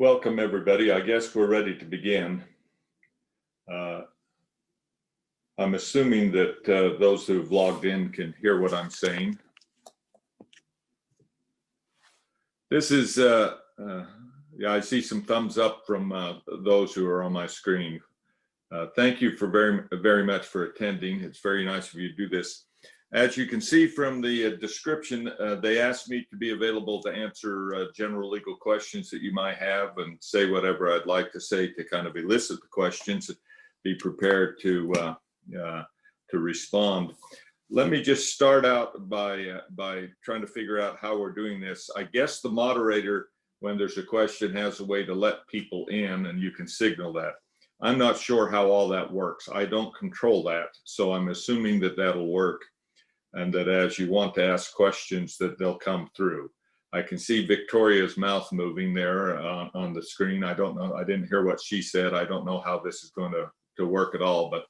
Welcome, everybody. I guess we're ready to begin. I'm assuming that those who've logged in can hear what I'm saying. This is, yeah, I see some thumbs up from those who are on my screen. Thank you for very much for attending. It's very nice of you to do this. As you can see from the description, they asked me to be available to answer general legal questions that you might have and say whatever I'd like to say to kind of elicit the questions, be prepared to respond. Let me just start out by trying to figure out how we're doing this. I guess the moderator, when there's a question, has a way to let people in and you can signal that. I'm not sure how all that works. I don't control that, so I'm assuming that that'll work, and that as you want to ask questions that they'll come through. I can see Victoria's mouth moving there on the screen. I don't know, I didn't hear what she said. I don't know how this is going to work at all, but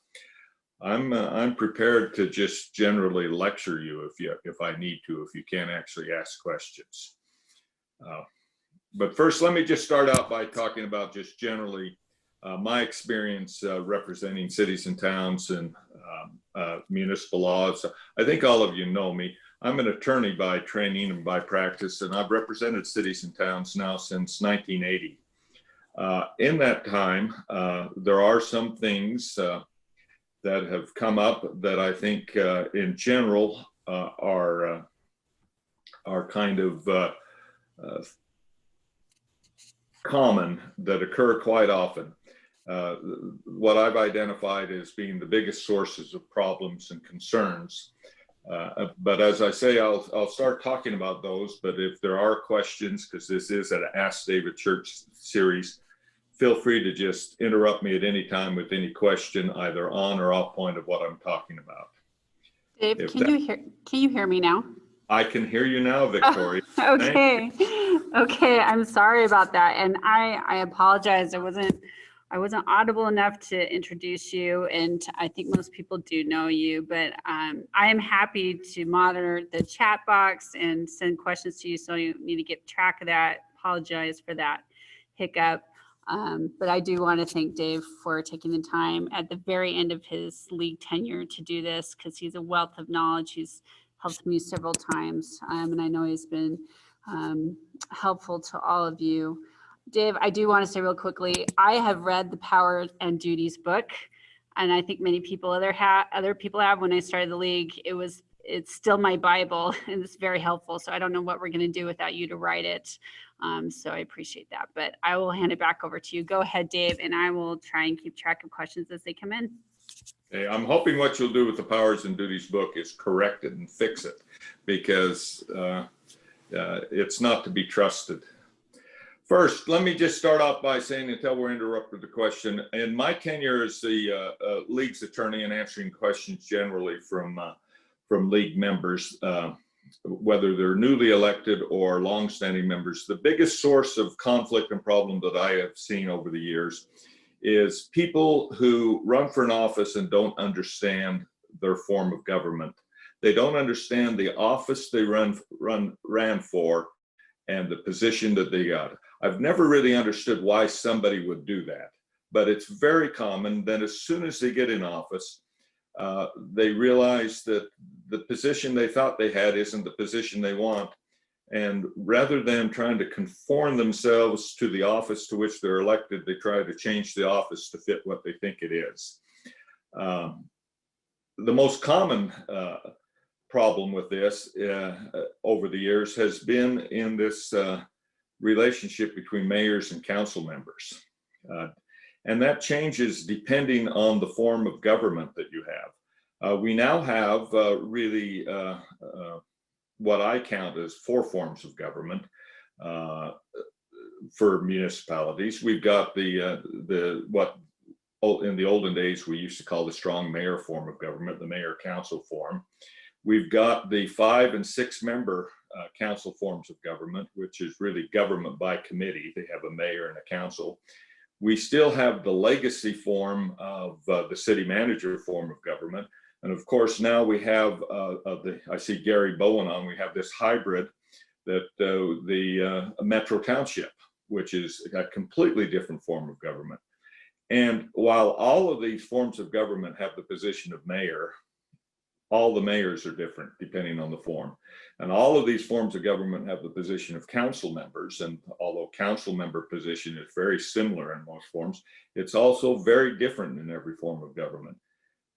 I'm prepared to just generally lecture you if I need to, if you can't actually ask questions. But first, let me just start out by talking about just generally my experience representing cities and towns and municipal laws. I think all of you know me. I'm an attorney by training and by practice, and I've represented cities and towns now since 1980. In that time, there are some things that have come up that I think in general are kind of common, that occur quite often. What I've identified as being the biggest sources of problems and concerns. But as I say, I'll start talking about those, but if there are questions, because this is an Ask David Church series, feel free to just interrupt me at any time with any question, either on or off point of what I'm talking about. Dave, can you hear me now? I can hear you now, Victoria. Oh, okay. Okay, I'm sorry about that. And I apologize. I wasn't audible enough to introduce you, and I think most people do know you, but I am happy to monitor the chat box and send questions to you, so you need to get track of that. Apologize for that hiccup. But I do want to thank Dave for taking the time at the very end of his league tenure to do this, because he's a wealth of knowledge. He's helped me several times, and I know he's been helpful to all of you. Dave, I do want to say real quickly, I have read the Power and Duties book, and I think many people other people have. When I started the league, it's still my Bible, and it's very helpful. So I don't know what we're going to do without you to write it. So I appreciate that, but I will hand it back over to you. Go ahead, Dave, and I will try and keep track of questions as they come in. Hey, I'm hoping what you'll do with the Powers and Duties book is correct it and fix it, because it's not to be trusted. First, let me just start off by saying, until we're interrupted the question, in my tenure as the league's attorney and answering questions generally from league members, whether they're newly elected or longstanding members, the biggest source of conflict and problem that I have seen over the years is people who run for an office and don't understand their form of government. They don't understand the office they ran for and the position that they got. I've never really understood why somebody would do that, but it's very common that as soon as they get in office, they realize that the position they thought they had isn't the position they want. And rather than trying to conform themselves to the office to which they're elected, they try to change the office to fit what they think it is. The most common problem with this over the years has been in this relationship between mayors and council members. And that changes depending on the form of government that you have. We now have really what I count as 4 forms of government for municipalities. We've got what in the olden days we used to call the strong mayor form of government, the mayor council form. We've got the 5- and 6-member council forms of government, which is really government by committee. They have a mayor and a council. We still have the legacy form of the city manager form of government. And of course, now we have, I see Gary Bowen on, we have this hybrid that the Metro Township which is a completely different form of government. And while all of these forms of government have the position of mayor, all the mayors are different depending on the form. And all of these forms of government have the position of council members. And although council member position is very similar in most forms, it's also very different in every form of government.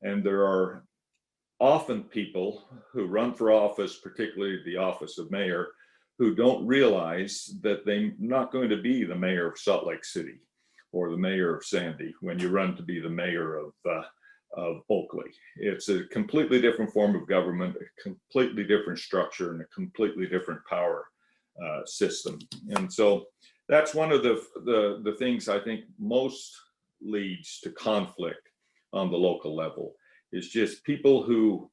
And there are often people who run for office, particularly the office of mayor, who don't realize that they're not going to be the mayor of Salt Lake City or the mayor of Sandy when you run to be the mayor of Oakley. It's a completely different form of government, a completely different structure, and a completely different power system. And so that's one of the things I think most leads to conflict on the local level, is just people who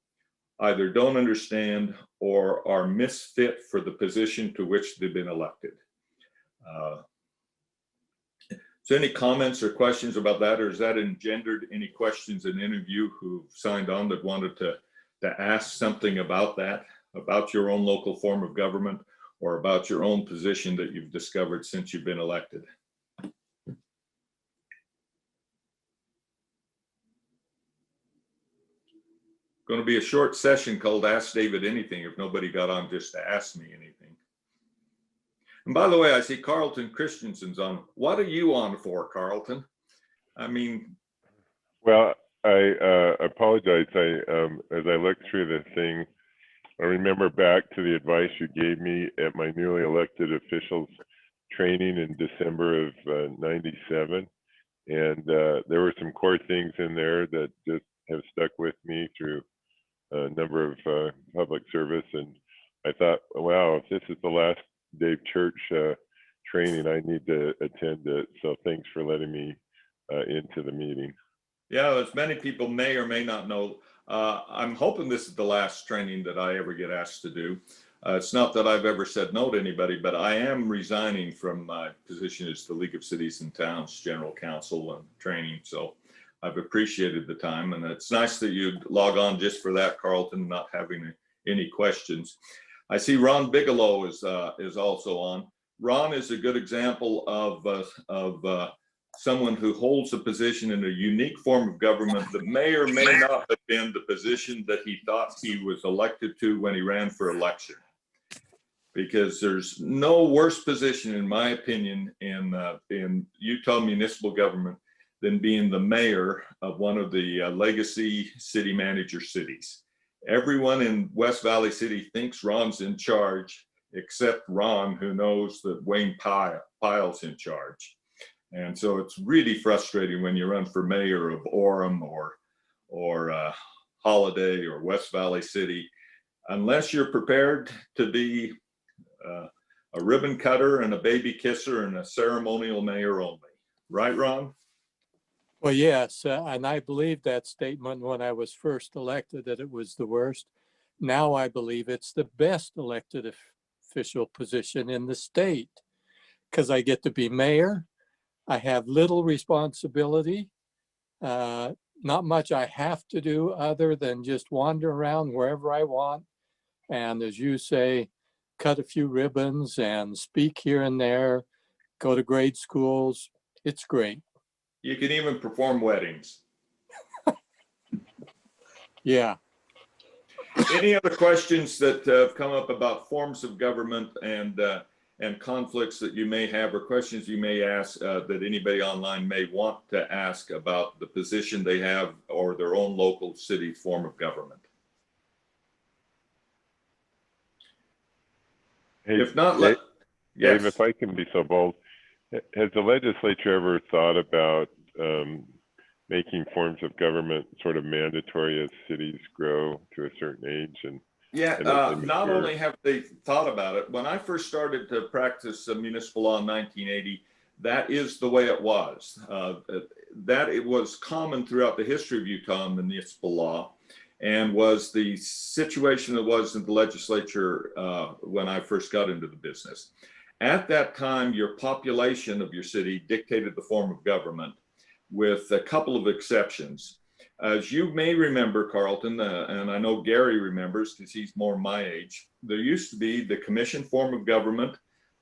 either don't understand or are misfit for the position to which they've been elected. So any comments or questions about that, or has that engendered any questions in any of you who signed on that wanted to ask something about that, about your own local form of government, or about your own position that you've discovered since you've been elected? Going to be a short session called Ask David Anything if nobody got on just to ask me anything. And by the way, I see Carlton Christensen's on. What are you on for, Carlton? I mean. Well, I apologize. As I looked through the thing, I remember back to the advice you gave me at my newly elected officials training in December of '97. And there were some core things in there that just have stuck with me through a number of public service. And I thought, wow, if this is the last Dave Church training, I need to attend it. So thanks for letting me into the meeting. Yeah, as many people may or may not know, I'm hoping this is the last training that I ever get asked to do. It's not that I've ever said no to anybody, but I am resigning from my position as the League of Cities and Towns General Counsel and training. So I've appreciated the time, and it's nice that you'd log on just for that, Carlton, not having any questions. I see Ron Bigelow is also on. Ron is a good example of someone who holds a position in a unique form of government that may or may not have been the position that he thought he was elected to when he ran for election. Because there's no worse position, in my opinion, in Utah municipal government than being the mayor of one of the legacy city manager cities. Everyone in West Valley City thinks Ron's in charge, except Ron, who knows that Wayne Pyle's in charge. And so it's really frustrating when you run for mayor of Orem or Holiday or West Valley City, unless you're prepared to be a ribbon cutter and a baby kisser and a ceremonial mayor only. Right, Ron? Well, yes, and I believed that statement when I was first elected, that it was the worst. Now I believe it's the best elected official position in the state, because I get to be mayor. I have little responsibility, not much I have to do other than just wander around wherever I want. And as you say, cut a few ribbons and speak here and there, go to grade schools. It's great. You can even perform weddings. Yeah. Any other questions that have come up about forms of government and conflicts that you may have, or questions you may ask that anybody online may want to ask about the position they have or their own local city form of government? Hey, If not, Dave, yes. Dave, if I can be so bold, has the legislature ever thought about making forms of government sort of mandatory as cities grow to a certain age? And not only have they thought about it, when I first started to practice municipal law in 1980, that is the way it was. That it was common throughout the history of Utah in municipal law, and was the situation that was in the legislature when I first got into the business. At that time, your population of your city dictated the form of government, with a couple of exceptions. As you may remember, Carlton, and I know Gary remembers because he's more my age, there used to be the commission form of government,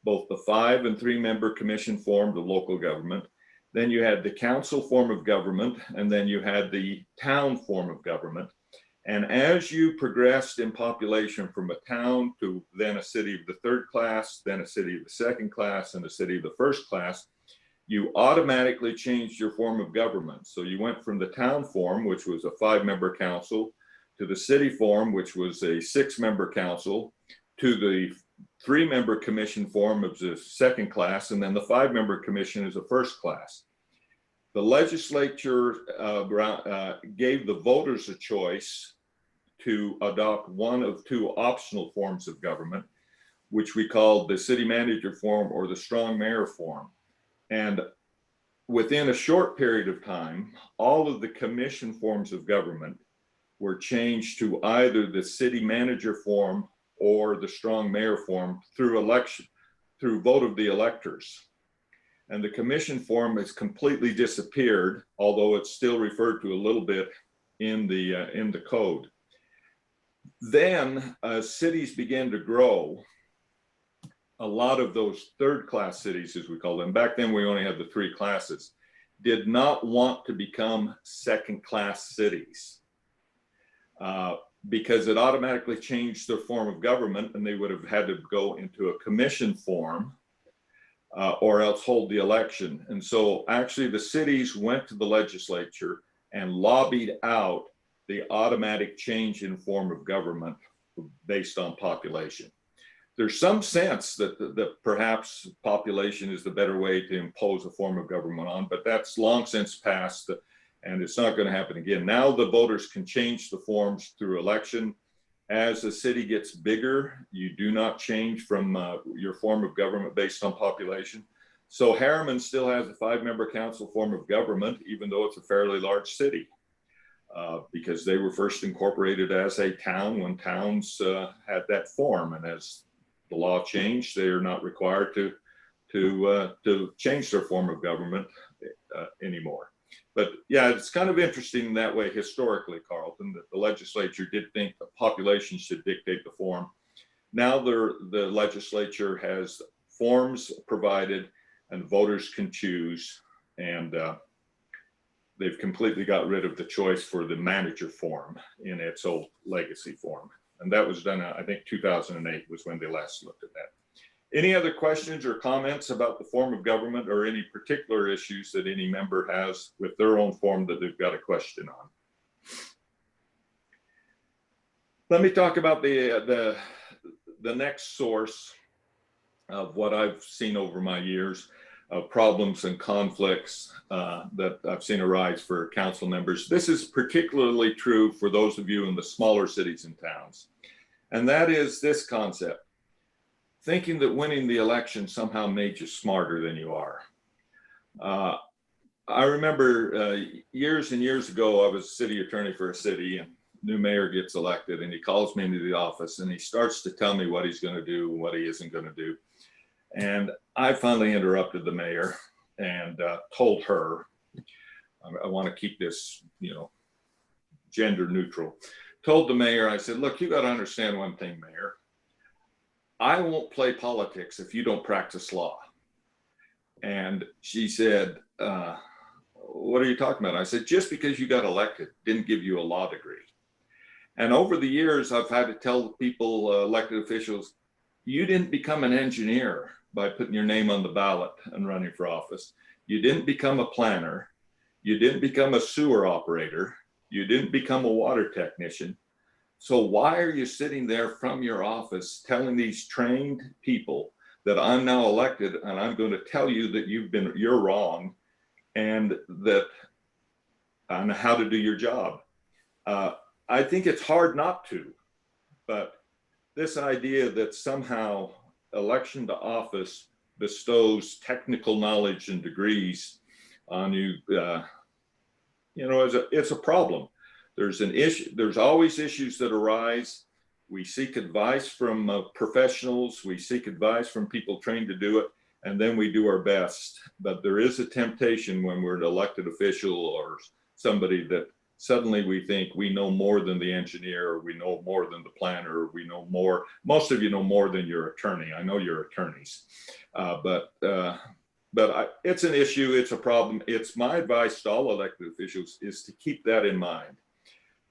both the 5 and 3 member commission form of local government. Then you had the council form of government, and then you had the town form of government. And as you progressed in population from a town to then a city of the 3rd class, then a city of the 2nd class, and a city of the 1st class, you automatically changed your form of government. So you went from the town form, which was a 5-member council, to the city form, which was a 6-member council, to the 3-member commission form of the 2nd class, and then the 5-member commission is a 1st class. The legislature gave the voters a choice to adopt one of 2 optional forms of government, which we called the city manager form or the strong mayor form. And within a short period of time, all of the commission forms of government were changed to either the city manager form or the strong mayor form through vote of the electors. And the commission form has completely disappeared, although it's still referred to a little bit in the code. Then as cities began to grow, a lot of those 3rd class cities, as we call them, back then we only had the 3 classes, did not want to become 2nd class cities because it automatically changed their form of government, and they would have had to go into a commission form or else hold the election. And so actually the cities went to the legislature and lobbied out the automatic change in form of government based on population. There's some sense that perhaps population is the better way to impose a form of government on, but that's long since passed and it's not going to happen again. Now the voters can change the forms through election. As a city gets bigger, you do not change from your form of government based on population. So Harriman still has a 5-member council form of government, even though it's a fairly large city, because they were first incorporated as a town when towns had that form. And as the law changed, they are not required to change their form of government anymore. But yeah, it's kind of interesting that way historically, Carlton, that the legislature did think the population should dictate the form. Now the legislature has forms provided and voters can choose, and they've completely got rid of the choice for the manager form in its old legacy form. And that was done, I think 2008 was when they last looked at that. Any other questions or comments about the form of government or any particular issues that any member has with their own form that they've got a question on? Let me talk about the next source of what I've seen over my years of problems and conflicts that I've seen arise for council members. This is particularly true for those of you in the smaller cities and towns. And that is this concept: thinking that winning the election somehow made you smarter than you are. I remember years and years ago, I was city attorney for a city, and new mayor gets elected, and he calls me into the office and he starts to tell me what he's going to do and what he isn't going to do. And I finally interrupted the mayor and told her, I want to keep this, gender neutral. Told the mayor, I said, look, you got to understand one thing, Mayor. I won't play politics if you don't practice law. And she said, what are you talking about? I said, just because you got elected didn't give you a law degree. And over the years, I've had to tell people, elected officials, you didn't become an engineer by putting your name on the ballot and running for office. You didn't become a planner. You didn't become a sewer operator. You didn't become a water technician. So why are you sitting there from your office telling these trained people that I'm now elected and I'm going to tell you that you're wrong and that on how to do your job? I think it's hard not to, but this idea that somehow election to office bestows technical knowledge and degrees on you, it's a problem. There's an issue. There's always issues that arise. We seek advice from professionals. We seek advice from people trained to do it, and then we do our best. But there is a temptation when we're an elected official or somebody that suddenly we think we know more than the engineer, or we know more than the planner, or we know more. Most of you know more than your attorney. I know you're attorneys, but it's an issue. It's a problem. It's my advice to all elected officials is to keep that in mind.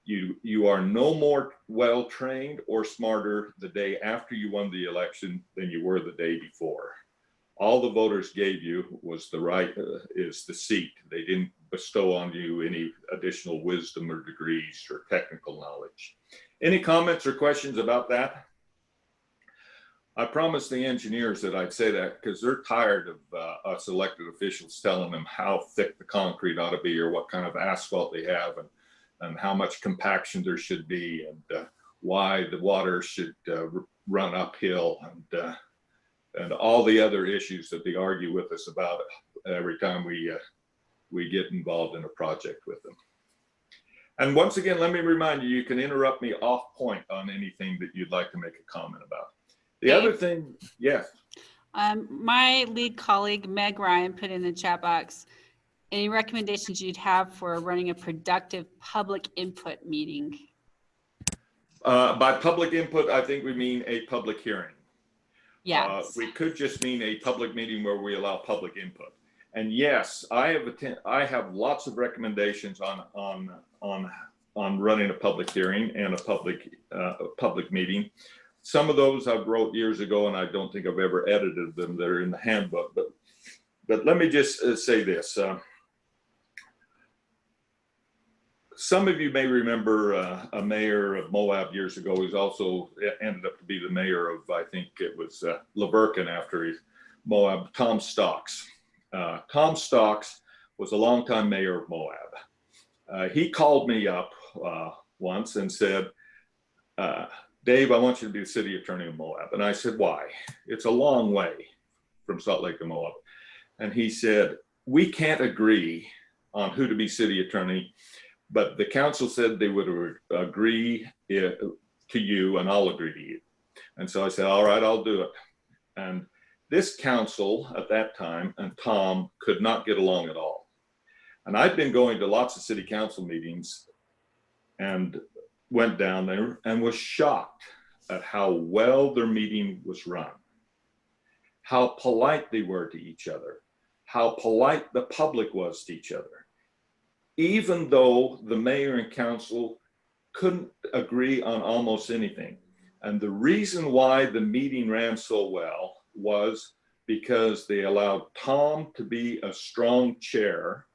You are no more well-trained or smarter the day after you won the election than you were the day before. All the voters gave you was is the seat. They didn't bestow on you any additional wisdom or degrees or technical knowledge. Any comments or questions about that? I promised the engineers that I'd say that because they're tired of us elected officials telling them how thick the concrete ought to be or what kind of asphalt they have and how much compaction there should be and why the water should run uphill and all the other issues that they argue with us about every time we get involved in a project with them. And once again, let me remind you, you can interrupt me off point on anything that you'd like to make a comment about. The other thing, yes. My lead colleague, Meg Ryan, put in the chat box, any recommendations you'd have for running a productive public input meeting? By public input, I think we mean a public hearing. Yes. We could just mean a public meeting where we allow public input. And yes, I have lots of recommendations on running a public hearing and a public meeting. Some of those I've wrote years ago, and I don't think I've ever edited them. They're in the handbook. But let me just say this. Some of you may remember a mayor of Moab years ago who's also ended up to be the mayor of, I think it was Laverkin after Moab, Tom Stocks. Tom Stocks was a longtime mayor of Moab. He called me up once and said, Dave, I want you to be the city attorney of Moab. And I said, why? It's a long way from Salt Lake to Moab. And he said, we can't agree on who to be city attorney, but the council said they would agree to you and I'll agree to you. And so I said, all right, I'll do it. And this council at that time and Tom could not get along at all. And I'd been going to lots of city council meetings and went down there and was shocked at how well their meeting was run, how polite they were to each other, how polite the public was to each other, even though the mayor and council couldn't agree on almost anything. And the reason why the meeting ran so well was because they allowed Tom to be a strong chair,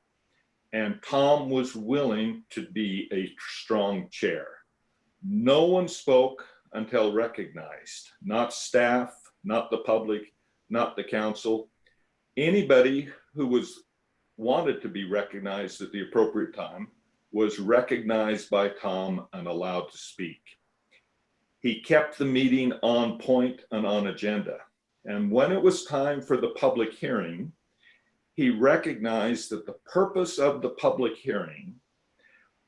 and Tom was willing to be a strong chair. No one spoke until recognized, not staff, not the public, not the council. Anybody who wanted to be recognized at the appropriate time was recognized by Tom and allowed to speak. He kept the meeting on point and on agenda. And when it was time for the public hearing, he recognized that the purpose of the public hearing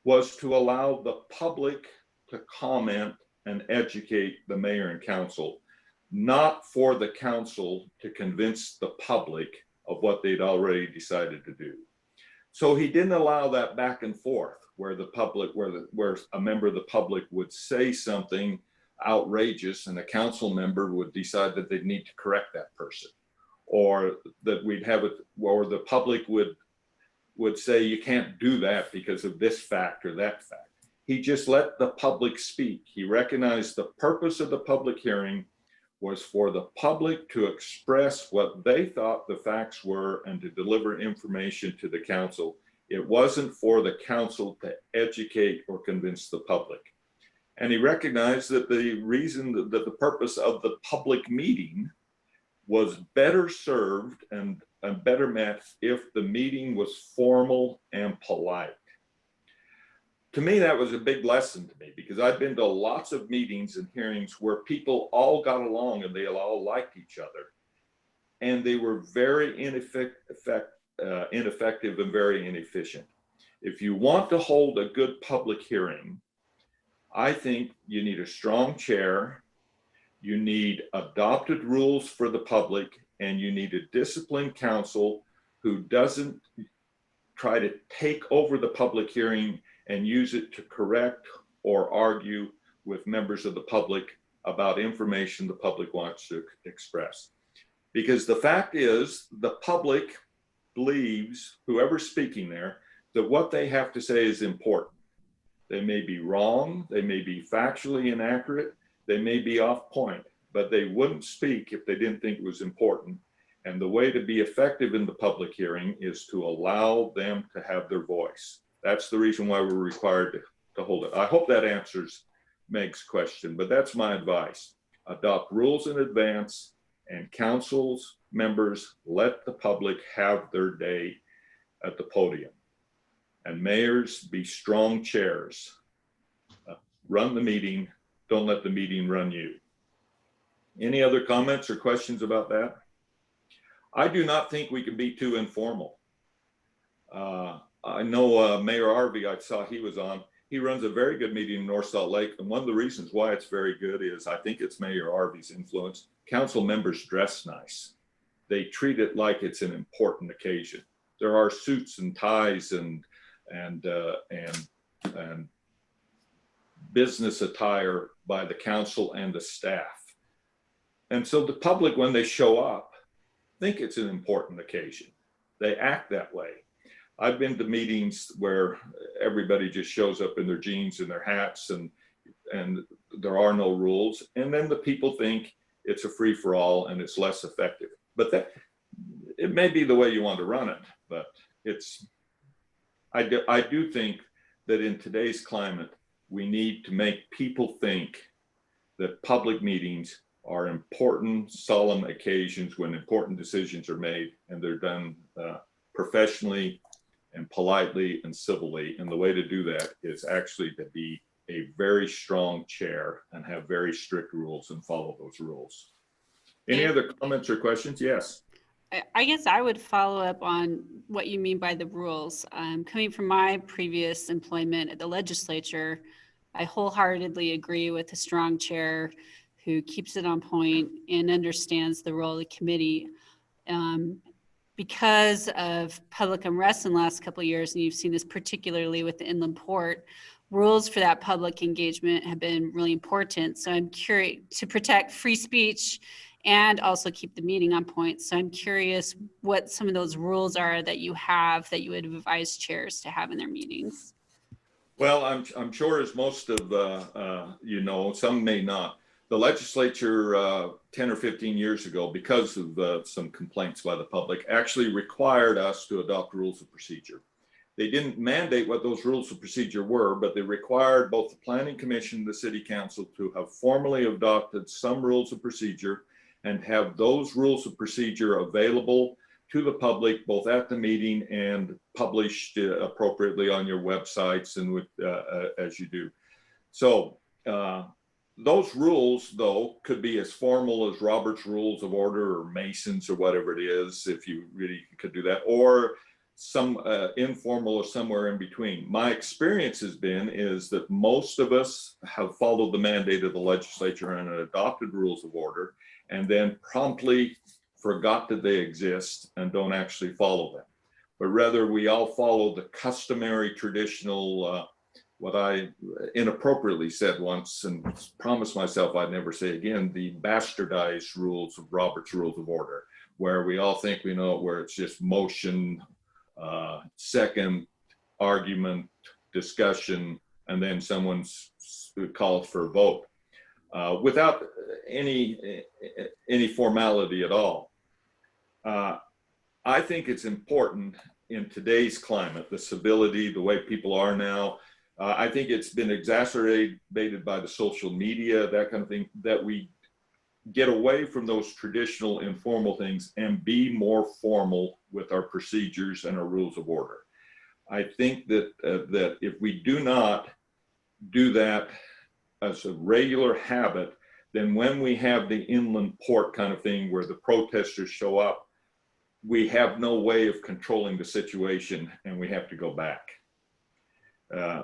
was to allow the public to comment and educate the mayor and council, not for the council to convince the public of what they'd already decided to do. So he didn't allow that back and forth where the public, where a member of the public would say something outrageous and a council member would decide that they'd need to correct that person, or that we'd have it, or the public would say you can't do that because of this fact or that fact. He just let the public speak. He recognized the purpose of the public hearing was for the public to express what they thought the facts were and to deliver information to the council. It wasn't for the council to educate or convince the public. And he recognized that the reason that the purpose of the public meeting was better served and better met if the meeting was formal and polite. To me, that was a big lesson to me because I've been to lots of meetings and hearings where people all got along and they all liked each other. And they were very ineffective and very inefficient. If you want to hold a good public hearing, I think you need a strong chair, you need adopted rules for the public, and you need a disciplined council who doesn't try to take over the public hearing and use it to correct or argue with members of the public about information the public wants to express. Because the fact is, the public believes, whoever's speaking there, that what they have to say is important. They may be wrong, they may be factually inaccurate, they may be off point, but they wouldn't speak if they didn't think it was important. And the way to be effective in the public hearing is to allow them to have their voice. That's the reason why we're required to hold it. I hope that answers Meg's question, but that's my advice. Adopt rules in advance, and council's members let the public have their day at the podium. And mayors, be strong chairs. Run the meeting, don't let the meeting run you. Any other comments or questions about that? I do not think we can be too informal. I know Mayor Harvey, I saw he was on. He runs a very good meeting in North Salt Lake. And one of the reasons why it's very good is I think it's Mayor Harvey's influence. Council members dress nice. They treat it like it's an important occasion. There are suits and ties and business attire by the council and the staff. And so the public, when they show up, think it's an important occasion. They act that way. I've been to meetings where everybody just shows up in their jeans and their hats and there are no rules. And then the people think it's a free for all and it's less effective. But that, it may be the way you want to run it, but I do think that in today's climate, we need to make people think that public meetings are important, solemn occasions when important decisions are made and they're done professionally and politely and civilly. And the way to do that is actually to be a very strong chair and have very strict rules and follow those rules. Any other comments or questions? Yes. I guess I would follow up on what you mean by the rules. Coming from my previous employment at the legislature, I wholeheartedly agree with a strong chair who keeps it on point and understands the role of the committee. Because of public unrest in the last couple of years, and you've seen this particularly with the inland port, rules for that public engagement have been really important. So I'm curious to protect free speech and also keep the meeting on point. So I'm curious what some of those rules are that you have that you would advise chairs to have in their meetings. Well, I'm sure as most of you know, some may not. The legislature 10 or 15 years ago, because of some complaints by the public, actually required us to adopt rules of procedure. They didn't mandate what those rules of procedure were, but they required both the Planning Commission and the City Council to have formally adopted some rules of procedure and have those rules of procedure available to the public, both at the meeting and published appropriately on your websites and with as you do. So those rules, though, could be as formal as Robert's Rules of Order or Mason's or whatever it is, if you really could do that, or some informal or somewhere in between. My experience has been is that most of us have followed the mandate of the legislature and adopted rules of order, and then promptly forgot that they exist and don't actually follow them. But rather, we all follow the customary, traditional, what I inappropriately said once and promised myself I'd never say again, the bastardized rules of Robert's Rules of Order, where we all think we know it, where it's just motion, second, argument, discussion, and then someone's called for a vote without any formality at all. I think it's important in today's climate, the civility, the way people are now. I think it's been exacerbated by the social media, that kind of thing, that we get away from those traditional informal things and be more formal with our procedures and our rules of order. I think that that if we do not do that as a regular habit, then when we have the inland port kind of thing where the protesters show up, we have no way of controlling the situation and we have to go back.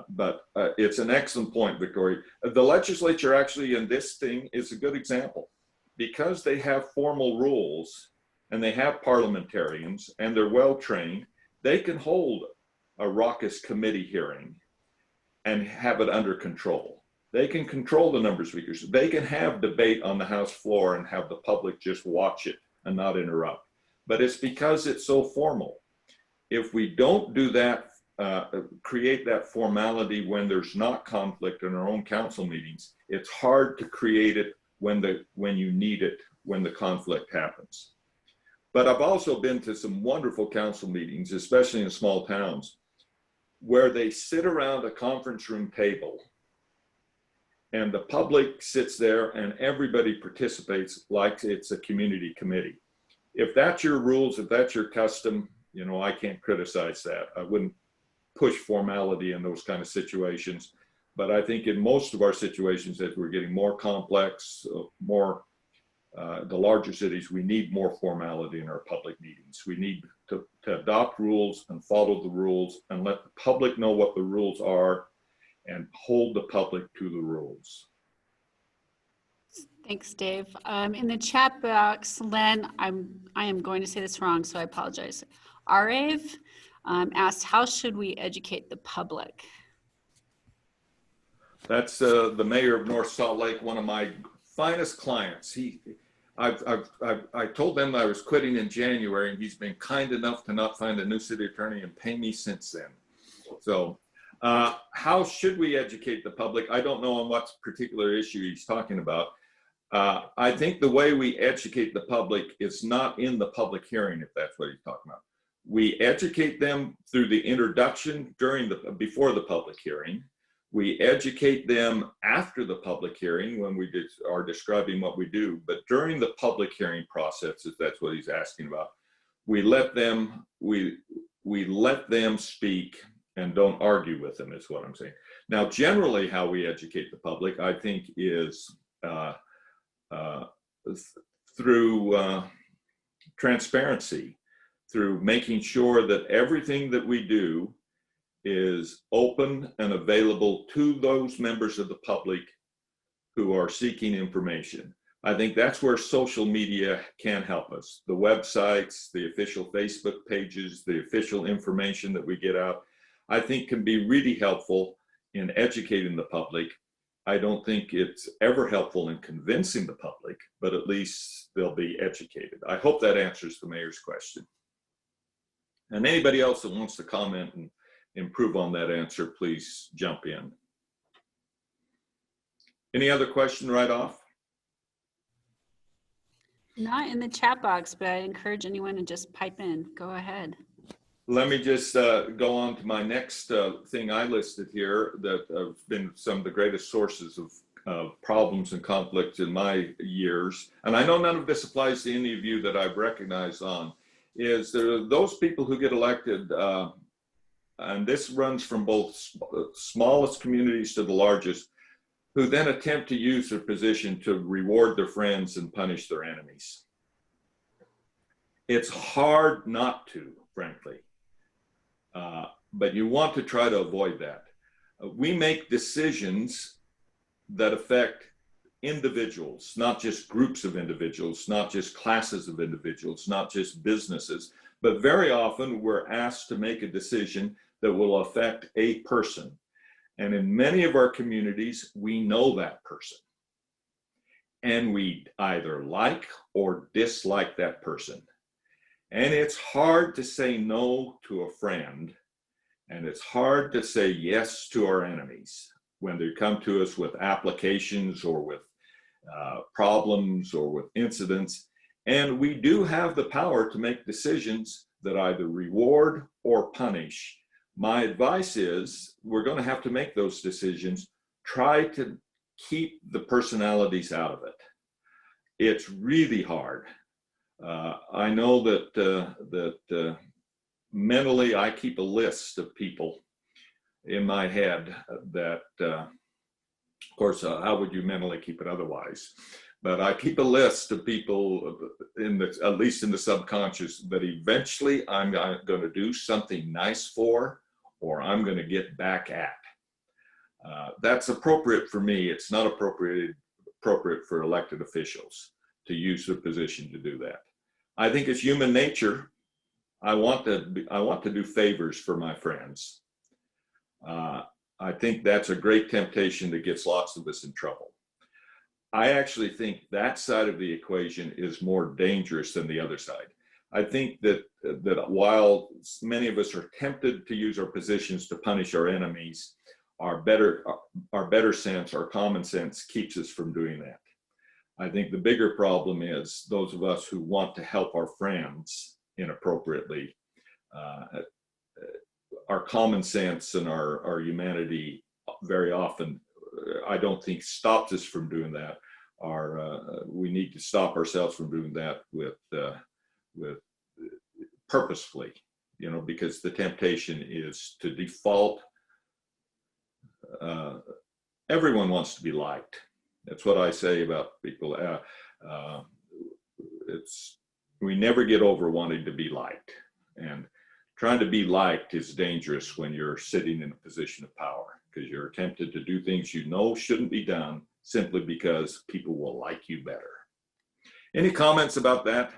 But it's an excellent point, Victoria. The legislature actually in this thing is a good example because they have formal rules and they have parliamentarians and they're well trained. They can hold a raucous committee hearing and have it under control. They can control the number of speakers. They can have debate on the House floor and have the public just watch it and not interrupt. But it's because it's so formal. If we don't do that, create that formality when there's not conflict in our own council meetings, it's hard to create it when you need it, when the conflict happens. But I've also been to some wonderful council meetings, especially in small towns, where they sit around a conference room table and the public sits there and everybody participates like it's a community committee. If that's your rules, if that's your custom, you know, I can't criticize that. I wouldn't push formality in those kind of situations. But I think in most of our situations, as we're getting more complex, the larger cities, we need more formality in our public meetings. We need to adopt rules and follow the rules and let the public know what the rules are and hold the public to the rules. Thanks, Dave. In the chat box, Len, I am going to say this wrong, so I apologize. Arave asked, how should we educate the public? That's the mayor of North Salt Lake, one of my finest clients. I told them I was quitting in January, and he's been kind enough to not find a new city attorney and pay me since then. So how should we educate the public? I don't know on what particular issue he's talking about. I think the way we educate the public is not in the public hearing, if that's what he's talking about. We educate them through the introduction before the public hearing. We educate them after the public hearing when we are describing what we do. But during the public hearing process, if that's what he's asking about, we let them speak and don't argue with them, is what I'm saying. Now, generally, how we educate the public, I think, is through transparency, through making sure that everything that we do is open and available to those members of the public who are seeking information. I think that's where social media can help us. The websites, the official Facebook pages, the official information that we get out, I think can be really helpful in educating the public. I don't think it's ever helpful in convincing the public, but at least they'll be educated. I hope that answers the mayor's question. And anybody else that wants to comment and improve on that answer, please jump in. Any other question right off? Not in the chat box, but I encourage anyone to just pipe in. Go ahead. Let me just go on to my next thing I listed here that have been some of the greatest sources of problems and conflicts in my years. And I know none of this applies to any of you that I've recognized on, is there are those people who get elected, and this runs from both smallest communities to the largest, who then attempt to use their position to reward their friends and punish their enemies. It's hard not to, frankly, but you want to try to avoid that. We make decisions that affect individuals, not just groups of individuals, not just classes of individuals, not just businesses, but very often we're asked to make a decision that will affect a person. And in many of our communities, we know that person. And we either like or dislike that person. And it's hard to say no to a friend, and it's hard to say yes to our enemies when they come to us with applications or with problems or with incidents. And we do have the power to make decisions that either reward or punish. My advice is we're going to have to make those decisions. Try to keep the personalities out of it. It's really hard. I know that mentally I keep a list of people in my head that, of course, how would you mentally keep it otherwise? But I keep a list of people at least in the subconscious, that eventually I'm going to do something nice for, or I'm going to get back at. That's appropriate for me. It's not appropriate for elected officials to use their position to do that. I think it's human nature. I want to do favors for my friends. I think that's a great temptation that gets lots of us in trouble. I actually think that side of the equation is more dangerous than the other side. I think that while many of us are tempted to use our positions to punish our enemies, our better sense, our common sense keeps us from doing that. I think the bigger problem is those of us who want to help our friends inappropriately. Our common sense and our humanity very often, I don't think, stops us from doing that. We need to stop ourselves from doing that with purposefully, because the temptation is to default. Everyone wants to be liked. That's what I say about people. We never get over wanting to be liked, and trying to be liked is dangerous when you're sitting in a position of power, because you're tempted to do things you know shouldn't be done simply because people will like you better. Any comments about that?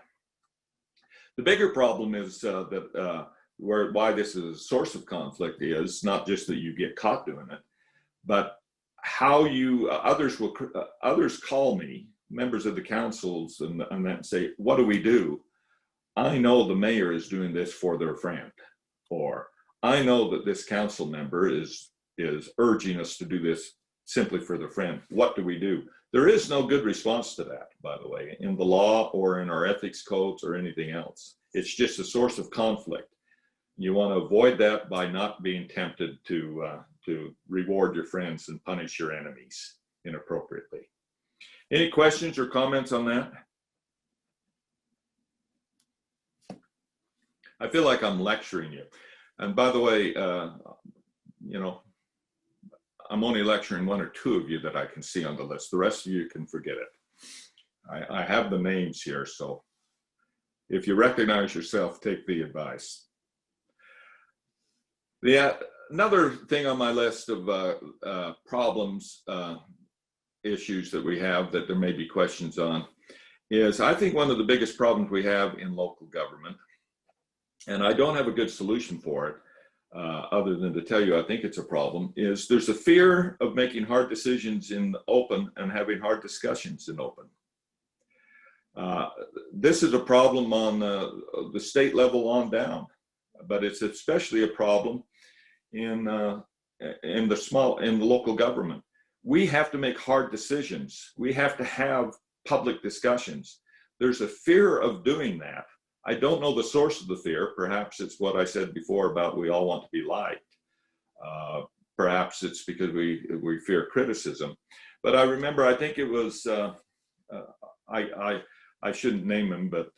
The bigger problem is why this is a source of conflict is not just that you get caught doing it, but how others call me, members of the councils, and then say, what do we do? I know the mayor is doing this for their friend, or I know that this council member is urging us to do this simply for their friend. What do we do? There is no good response to that, by the way, in the law or in our ethics codes or anything else. It's just a source of conflict. You want to avoid that by not being tempted to reward your friends and punish your enemies inappropriately. Any questions or comments on that? I feel like I'm lecturing you. And by the way, I'm only lecturing one or two of you that I can see on the list. The rest of you can forget it. I have the names here, so if you recognize yourself, take the advice. Another thing on my list of problems, issues that we have that there may be questions on is, I think one of the biggest problems we have in local government, and I don't have a good solution for it, other than to tell you I think it's a problem, is there's a fear of making hard decisions in open and having hard discussions in open. This is a problem on the state level on down, but it's especially a problem in the local government. We have to make hard decisions. We have to have public discussions. There's a fear of doing that. I don't know the source of the fear. Perhaps it's what I said before about we all want to be liked. Perhaps it's because we fear criticism. But I remember, I think it was, I shouldn't name him, but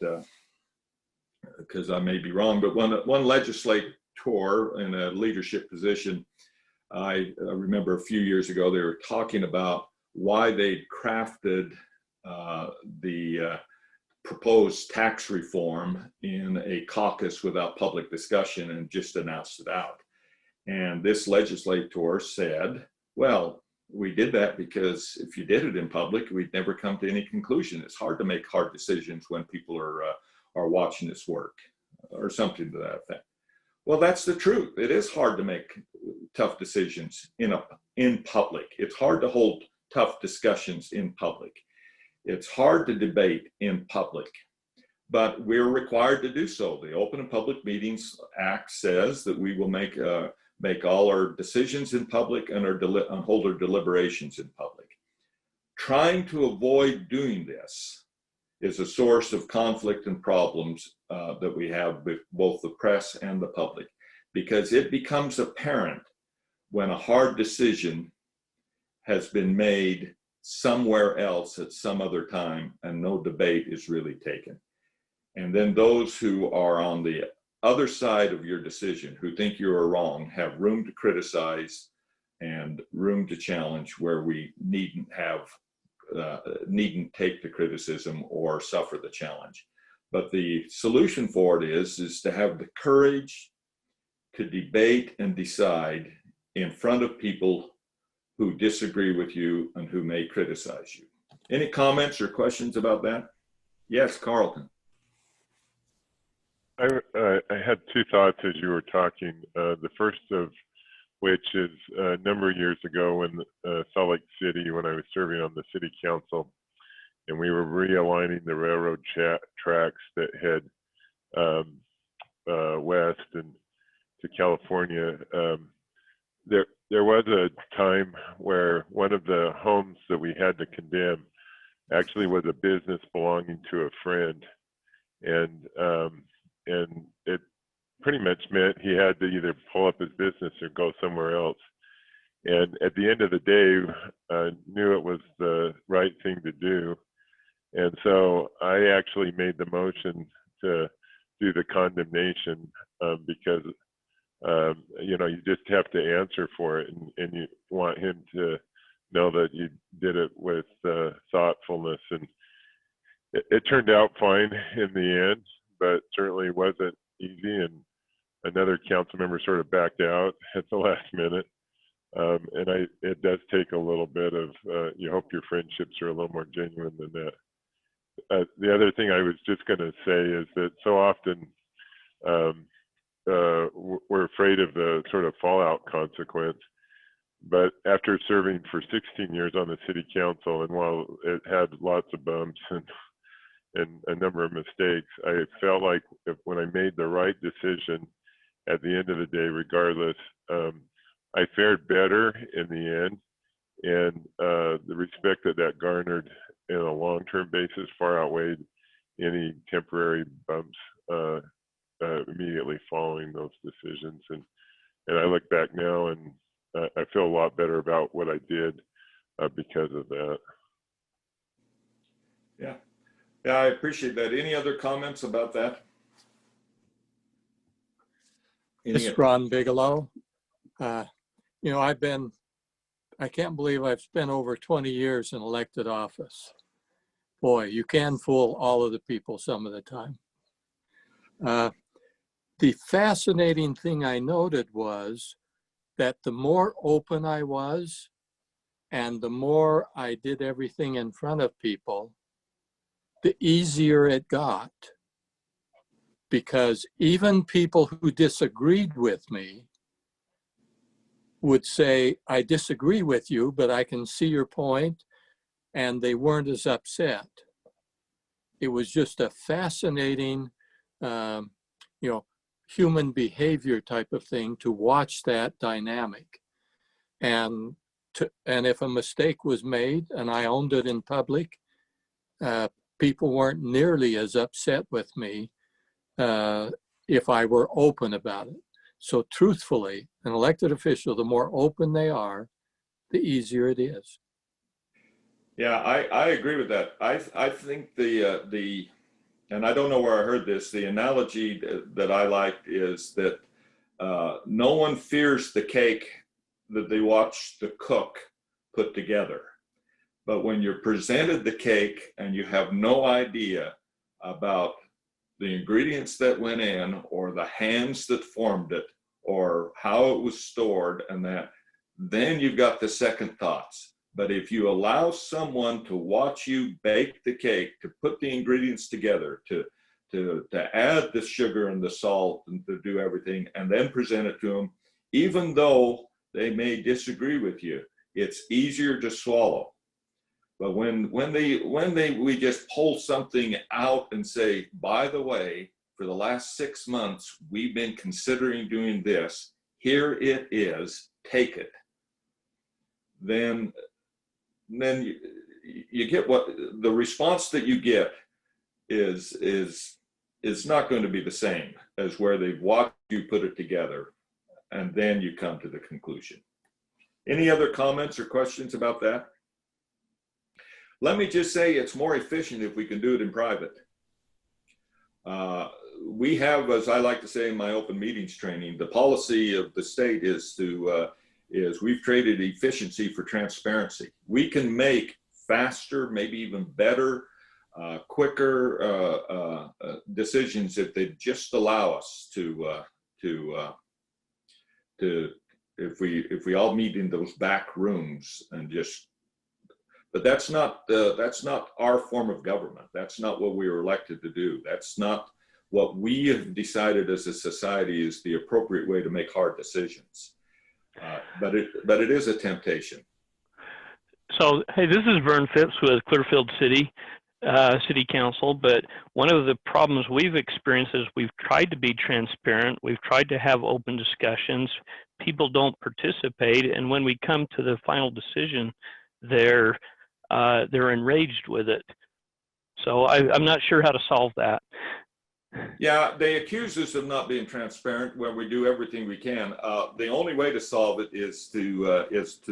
because I may be wrong, but one legislator in a leadership position, I remember a few years ago, they were talking about why they crafted the proposed tax reform in a caucus without public discussion and just announced it out. And this legislator said, well, we did that because if you did it in public, we'd never come to any conclusion. It's hard to make hard decisions when people are watching this work, or something to that effect. Well, that's the truth. It is hard to make tough decisions in public. It's hard to hold tough discussions in public. It's hard to debate in public, but we're required to do so. The Open and Public Meetings Act says that we will make all our decisions in public and hold our deliberations in public. Trying to avoid doing this is a source of conflict and problems that we have with both the press and the public, because it becomes apparent when a hard decision has been made somewhere else at some other time and no debate is really taken. And then those who are on the other side of your decision, who think you are wrong, have room to criticize and room to challenge, where we needn't take the criticism or suffer the challenge. But the solution for it is to have the courage to debate and decide in front of people who disagree with you and who may criticize you. Any comments or questions about that? Yes, Carlton. I had two thoughts as you were talking. The first of which is a number of years ago in Salt Lake City when I was serving on the city council, and we were realigning the railroad tracks that head west and to California. There was a time where one of the homes that we had to condemn actually was a business belonging to a friend, and it pretty much meant he had to either pull up his business or go somewhere else. And at the end of the day, I knew it was the right thing to do, and so I actually made the motion to do the condemnation because you know, you just have to answer for it, and you want him to know that you did it with thoughtfulness. And it turned out fine in the end, but certainly wasn't easy. And another council member sort of backed out at the last minute. And it does take a little bit of, you hope your friendships are a little more genuine than that. The other thing I was just going to say is that so often we're afraid of the sort of fallout consequence. But after serving for 16 years on the city council, and while it had lots of bumps and a number of mistakes, I felt like when I made the right decision at the end of the day, regardless, I fared better in the end. And the respect that garnered in a long-term basis far outweighed any temporary bumps immediately following those decisions. And I look back now and I feel a lot better about what I did because of that. Yeah, I appreciate that. Any other comments about that? This is Ron Bigelow. You know, I can't believe I've spent over 20 years in elected office. Boy, you can fool all of the people some of the time. The fascinating thing I noted was that the more open I was and the more I did everything in front of people, the easier it got. Because even people who disagreed with me would say, I disagree with you, but I can see your point, and they weren't as upset. It was just a fascinating, you know, human behavior type of thing to watch that dynamic. And if a mistake was made and I owned it in public, people weren't nearly as upset with me if I were open about it. So truthfully, an elected official, the more open they are, the easier it is. Yeah, I agree with that. I think and I don't know where I heard this, the analogy that I liked is that no one fears the cake that they watch the cook put together. But when you're presented the cake and you have no idea about the ingredients that went in or the hands that formed it or how it was stored and that, then you've got the second thoughts. But if you allow someone to watch you bake the cake, to put the ingredients together, to add the sugar and the salt and to do everything and then present it to them, even though they may disagree with you, it's easier to swallow. But when we just pull something out and say, by the way, for the last 6 months, we've been considering doing this, here it is, take it. Then you get what the response that you get is not going to be the same as where they've watched you put it together and then you come to the conclusion. Any other comments or questions about that? Let me just say it's more efficient if we can do it in private. We have, as I like to say in my open meetings training, the policy of the state is we've traded efficiency for transparency. We can make faster, maybe even better, quicker decisions if they just allow us to if we all meet in those back rooms and just. But that's not our form of government. That's not what we were elected to do. That's not what we have decided as a society is the appropriate way to make hard decisions. But it is a temptation. So, hey, this is Vern Phipps with Clearfield City Council, but one of the problems we've experienced is we've tried to be transparent. We've tried to have open discussions. People don't participate, and when we come to the final decision, they're enraged with it. So I'm not sure how to solve that. Yeah, they accuse us of not being transparent when we do everything we can. The only way to solve it is to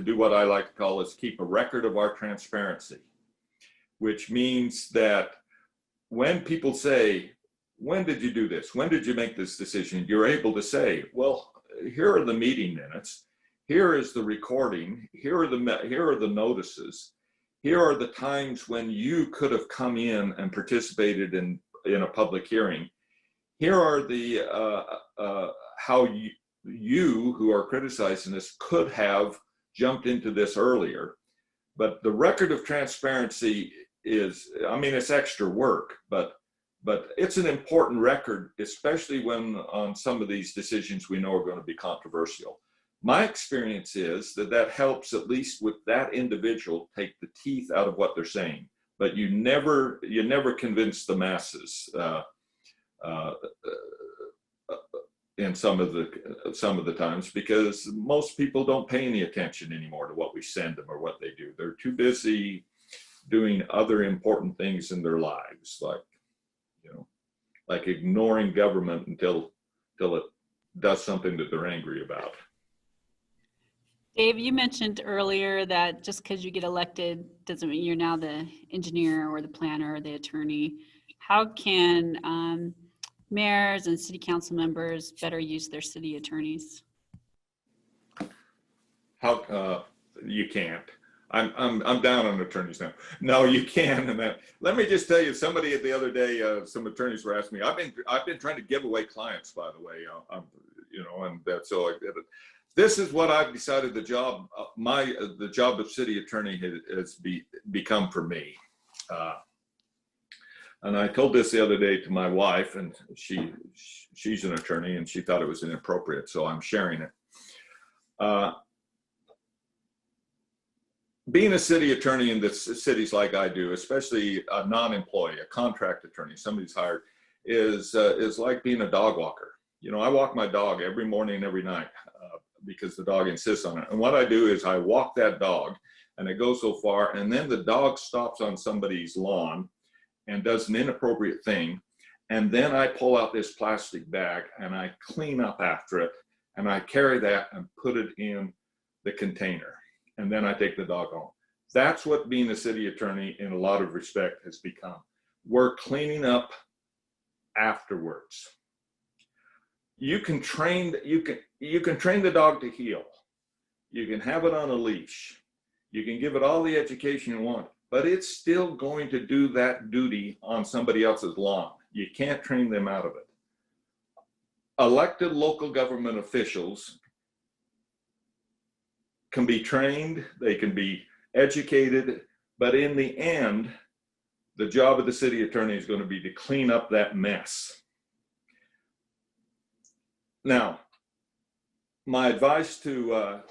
do what I like to call is keep a record of our transparency, which means that when people say, when did you do this? When did you make this decision? You're able to say, well, here are the meeting minutes. Here is the recording. Here are the notices. Here are the times when you could have come in and participated in a public hearing. Here are the how you who are criticizing this could have jumped into this earlier. But the record of transparency is, I mean, it's extra work, but it's an important record, especially when on some of these decisions we know are going to be controversial. My experience is that helps, at least with that individual, take the teeth out of what they're saying. But you never convince the masses in some of the times, because most people don't pay any attention anymore to what we send them or what they do. They're too busy doing other important things in their lives, like ignoring government until it does something that they're angry about. Dave, you mentioned earlier that just because you get elected doesn't mean you're now the engineer or the planner or the attorney. How can mayors and city council members better use their city attorneys? How you can't. I'm down on attorneys now. No, you can. And that, let me just tell you, somebody the other day, some attorneys were asking me. I've been trying to give away clients, by the way. And that's so. This is what I've decided the job of city attorney has become for me. And I told this the other day to my wife, and she's an attorney, and she thought it was inappropriate, so I'm sharing it. Being a city attorney in the cities like I do, especially a non-employee, a contract attorney, somebody's hired, is like being a dog walker. I walk my dog every morning and every night because the dog insists on it. And what I do is I walk that dog, and it goes so far, and then the dog stops on somebody's lawn and does an inappropriate thing. And then I pull out this plastic bag and I clean up after it, and I carry that and put it in the container. And then I take the dog home. That's what being a city attorney in a lot of respect has become. We're cleaning up afterwards. You can train the dog to heel. You can have it on a leash. You can give it all the education you want, but it's still going to do that duty on somebody else's lawn. You can't train them out of it. Elected local government officials can be trained, they can be educated, but in the end, the job of the city attorney is going to be to clean up that mess. Now, my advice to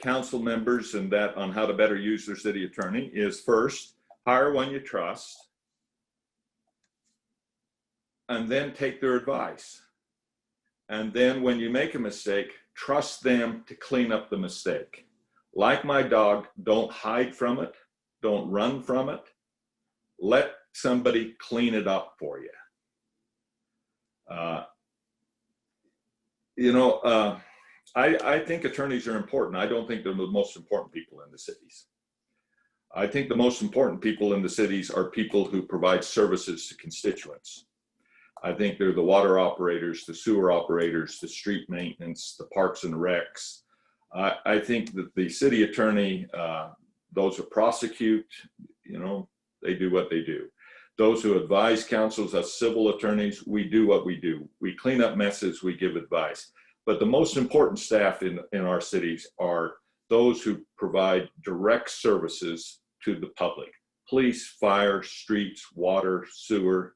council members and that on how to better use their city attorney is, first, hire one you trust, and then take their advice. And then when you make a mistake, trust them to clean up the mistake. Like my dog, don't hide from it. Don't run from it. Let somebody clean it up for you. I think attorneys are important. I don't think they're the most important people in the cities. I think the most important people in the cities are people who provide services to constituents. I think they're the water operators, the sewer operators, the street maintenance, the parks and recs. I think that the city attorney, those who prosecute, they do what they do. Those who advise councils, as civil attorneys, we do what we do. We clean up messes, we give advice. But the most important staff in our cities are those who provide direct services to the public. Police, fire, streets, water, sewer.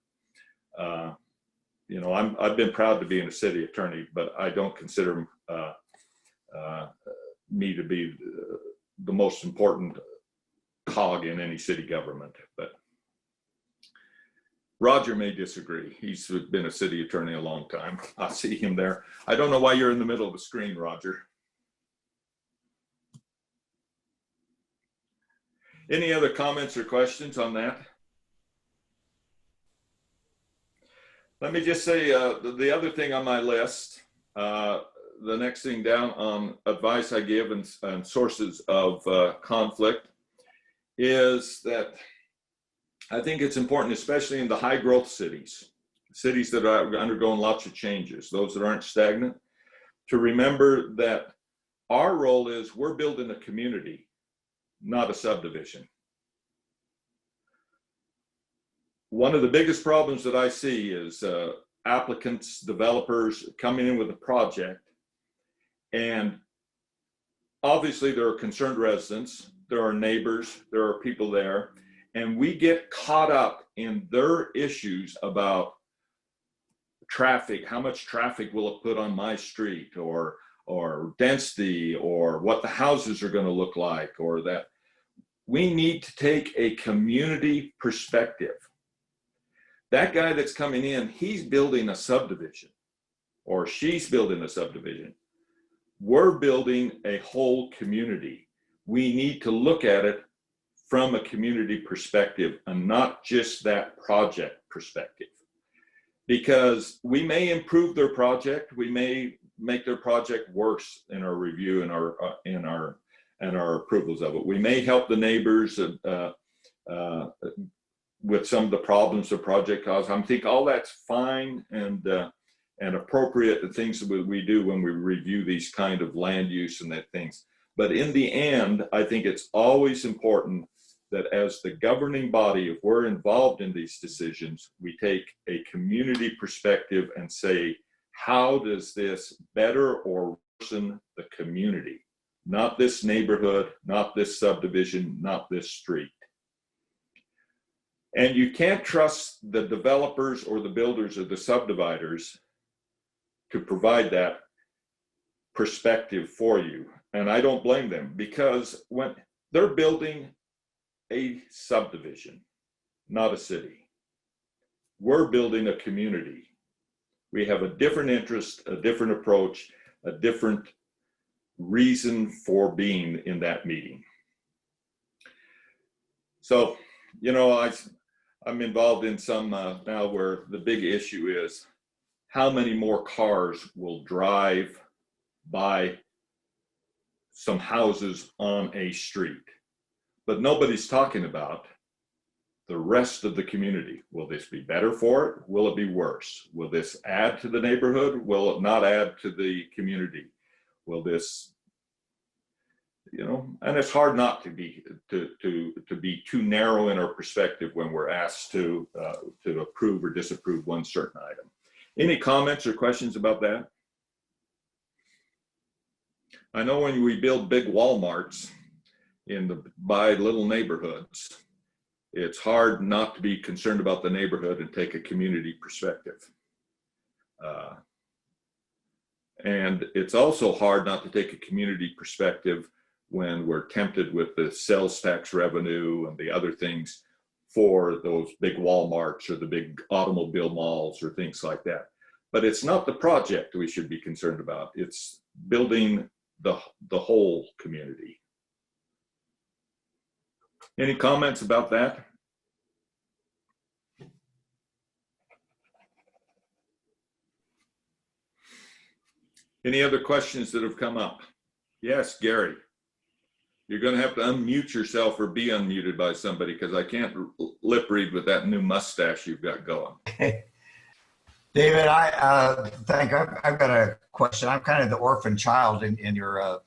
you know, I've been proud to be a city attorney, but I don't consider me to be the most important cog in any city government. But Roger may disagree. He's been a city attorney a long time. I see him there. I don't know why you're in the middle of the screen, Roger. Any other comments or questions on that? Let me just say the other thing on my list, the next thing down on advice I give and sources of conflict, is that I think it's important, especially in the high growth cities, cities that are undergoing lots of changes, those that aren't stagnant, to remember that our role is we're building a community, not a subdivision. One of the biggest problems that I see is applicants, developers coming in with a project, and obviously there are concerned residents, there are neighbors, there are people there, and we get caught up in their issues about traffic, how much traffic will it put on my street, or density, or what the houses are going to look like, or that. We need to take a community perspective. That guy that's coming in, he's building a subdivision, or she's building a subdivision. We're building a whole community. We need to look at it from a community perspective and not just that project perspective. Because we may improve their project, we may make their project worse in our review and our approvals of it. We may help the neighbors with some of the problems the project causes. I think all that's fine and appropriate, the things that we do when we review these kind of land use and that things. But in the end, I think it's always important that as the governing body, if we're involved in these decisions, we take a community perspective and say, how does this better or worsen the community? Not this neighborhood, not this subdivision, not this street. And you can't trust the developers or the builders or the subdividers to provide that perspective for you. And I don't blame them, because when they're building a subdivision, not a city, we're building a community. We have a different interest, a different approach, a different reason for being in that meeting. So, you know, I'm involved in some now where the big issue is how many more cars will drive by some houses on a street. But nobody's talking about the rest of the community. Will this be better for it? Will it be worse? Will this add to the neighborhood? Will it not add to the community? Will this, you know, and it's hard not to be too narrow in our perspective when we're asked to approve or disapprove one certain item. Any comments or questions about that? I know when we build big Walmarts by little neighborhoods, it's hard not to be concerned about the neighborhood and take a community perspective. And it's also hard not to take a community perspective when we're tempted with the sales tax revenue and the other things for those big Walmarts or the big automobile malls or things like that. But it's not the project we should be concerned about. It's building the whole community. Any comments about that? Any other questions that have come up? Yes, Gary. You're going to have to unmute yourself or be unmuted by somebody, because I can't lip read with that new mustache you've got going. Okay. David, I've got a question. I'm kind of the orphan child in your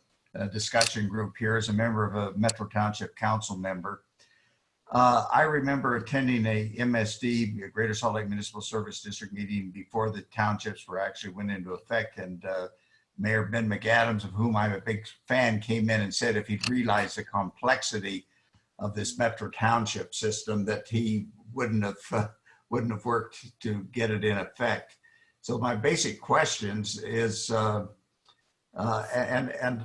discussion group here as a member of a Metro Township Council member. I remember attending a MSD, a Greater Salt Lake Municipal Service District meeting before the townships were actually went into effect, and Mayor Ben McAdams, of whom I'm a big fan, came in and said if he'd realized the complexity of this Metro Township system, that he wouldn't have worked to get it in effect. So my basic questions is, and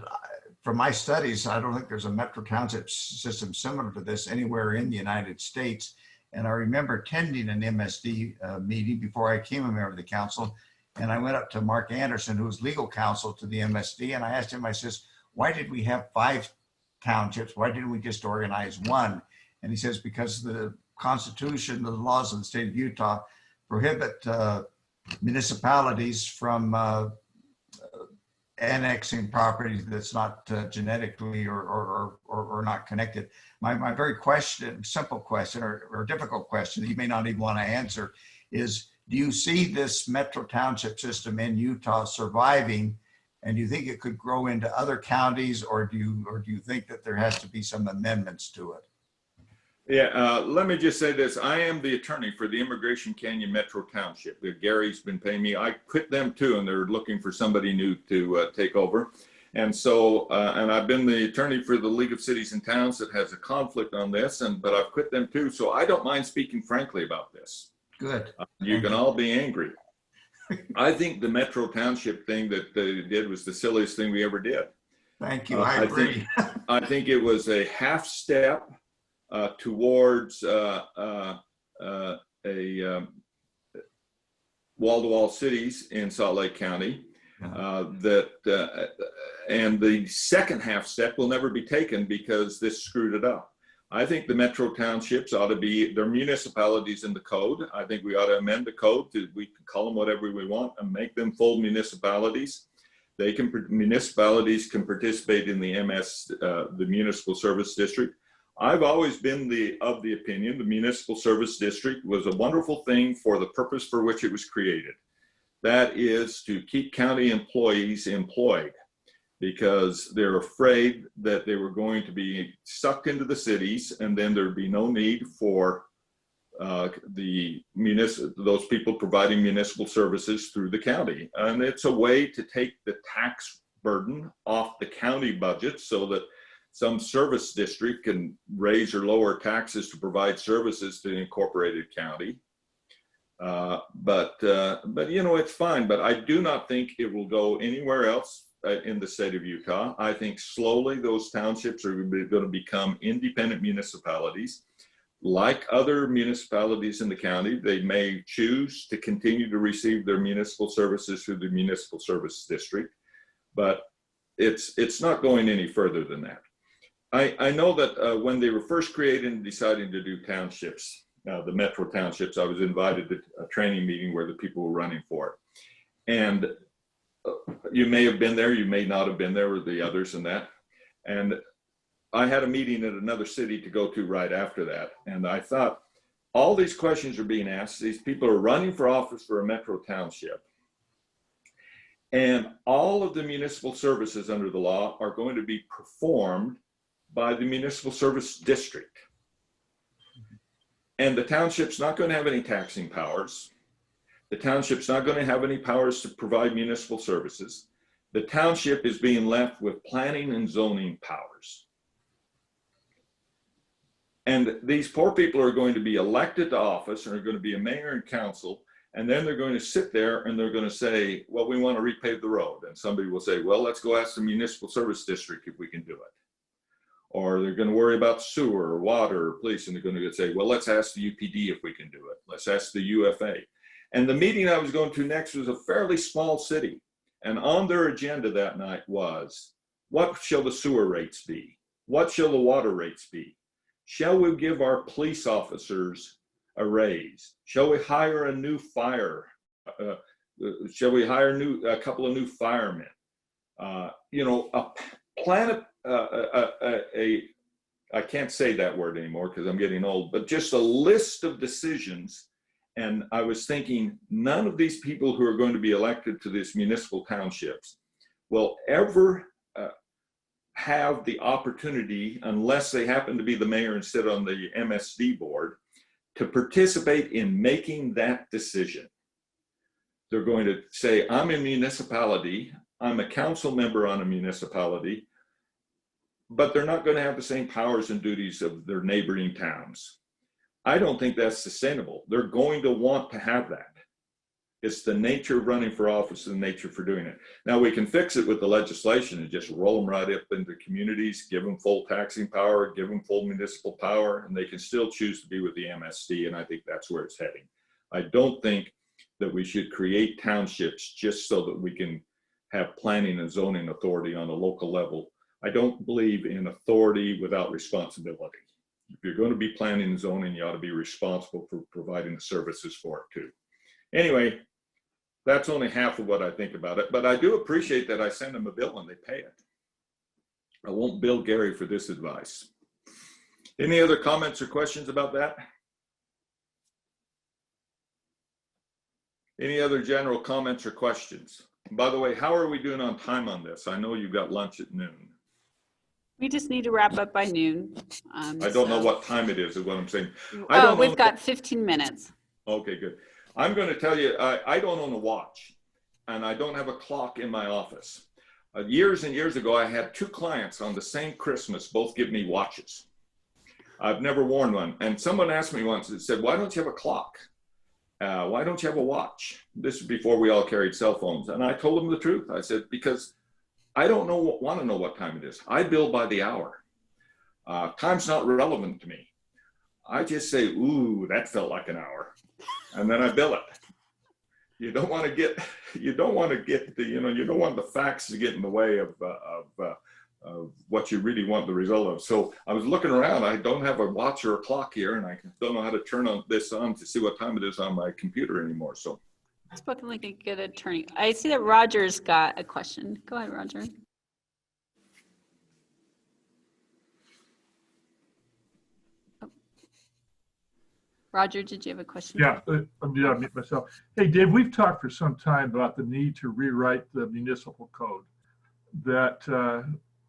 from my studies, I don't think there's a metro township system similar to this anywhere in the United States. And I remember attending an MSD meeting before I became a member of the council. And I went up to Mark Anderson, who was legal counsel to the MSD. And I asked him, I says, why did we have 5 townships? Why didn't we just organize one? And he says, because the Constitution, the laws of the state of Utah prohibit municipalities from annexing property that's not genetically or not connected. My very simple question or difficult question that you may not even want to answer is, do you see this metro township system in Utah surviving, and do you think it could grow into other counties, or do you think that there has to be some amendments to it? Yeah, let me just say this. I am the attorney for the Immigration Canyon Metro Township. Gary's been paying me. I quit them too, and they're looking for somebody new to take over. And so, and I've been the attorney for the League of Cities and Towns that has a conflict on this, but I've quit them too. So I don't mind speaking frankly about this. Good. You can all be angry. I think the Metro Township thing that they did was the silliest thing we ever did. Thank you. I agree. I think it was a half step towards a wall-to-wall cities in Salt Lake County. And the second half step will never be taken because this screwed it up. I think the Metro Townships ought to be, they're municipalities in the code. I think we ought to amend the code we can call them whatever we want and make them full municipalities. Municipalities can participate in the the Municipal Service District. I've always been of the opinion the Municipal Service District was a wonderful thing for the purpose for which it was created. That is to keep county employees employed, because they're afraid that they were going to be sucked into the cities, and then there'd be no need for those people providing municipal services through the county. And it's a way to take the tax burden off the county budget so that some service district can raise or lower taxes to provide services to the incorporated county. But you know, it's fine, but I do not think it will go anywhere else in the state of Utah. I think slowly those townships are going to become independent municipalities. Like other municipalities in the county, they may choose to continue to receive their municipal services through the municipal service district, but it's not going any further than that. I know that when they were first created and deciding to do townships, the metro townships, I was invited to a training meeting where the people were running for it. And you may have been there, you may not have been there, or the others and that. And I had a meeting at another city to go to right after that. And I thought, all these questions are being asked. These people are running for office for a metro township. And all of the municipal services under the law are going to be performed by the municipal service district. And the township's not going to have any taxing powers. The township's not going to have any powers to provide municipal services. The township is being left with planning and zoning powers. And these poor people are going to be elected to office and are going to be a mayor and council. And then they're going to sit there and they're going to say, well, we want to repave the road. And somebody will say, well, let's go ask the municipal service district if we can do it. Or they're going to worry about sewer or water or police, and they're going to say, well, let's ask the UPD if we can do it. Let's ask the UFA. And the meeting I was going to next was a fairly small city. And on their agenda that night was, what shall the sewer rates be? What shall the water rates be? Shall we give our police officers a raise? Shall we hire a new shall we hire a couple of new firemen? You know, a plan, I can't say that word anymore because I'm getting old, but just a list of decisions. And I was thinking, none of these people who are going to be elected to these municipal townships will ever have the opportunity, unless they happen to be the mayor and sit on the MSD board, to participate in making that decision. They're going to say, I'm a municipality, I'm a council member on a municipality, but they're not going to have the same powers and duties of their neighboring towns. I don't think that's sustainable. They're going to want to have that It's the nature of running for office and the nature for doing it. Now we can fix it with the legislation and just roll them right up into communities, give them full taxing power, give them full municipal power, and they can still choose to be with the MSD. And I think that's where it's heading. I don't think that we should create townships just so that we can have planning and zoning authority on a local level. I don't believe in authority without responsibility. If you're going to be planning and zoning, you ought to be responsible for providing the services for it too. Anyway, that's only half of what I think about it, but I do appreciate that I send them a bill and they pay it. I won't bill Gary for this advice. Any other comments or questions about that? Any other general comments or questions? And by the way, how are we doing on time on this? I know you've got lunch at noon. We just need to wrap up by noon. I don't know what time it is what I'm saying. We've got 15 minutes. Okay, good. I'm going to tell you, I don't own a watch and I don't have a clock in my office. Years and years ago, I had 2 clients on the same Christmas both give me watches. I've never worn one. And someone asked me once, and said, why don't you have a clock? Why don't you have a watch? This is before we all carried cell phones. And I told them the truth. I said, because I don't want to know what time it is. I bill by the hour. Time's not relevant to me. I just say, ooh, that felt like an hour. And then I bill it. You don't want to get the, you don't want the facts to get in the way of what you really want the result of. So I was looking around, I don't have a watch or a clock here, and I don't know how to turn this on to see what time it is on my computer anymore. So. Spoken like a good attorney. I see that Roger's got a question. Go ahead, Roger. Oh. Roger, did you have a question? Yeah, I'm gonna mute myself. Hey, Dave, we've talked for some time about the need to rewrite the municipal code. That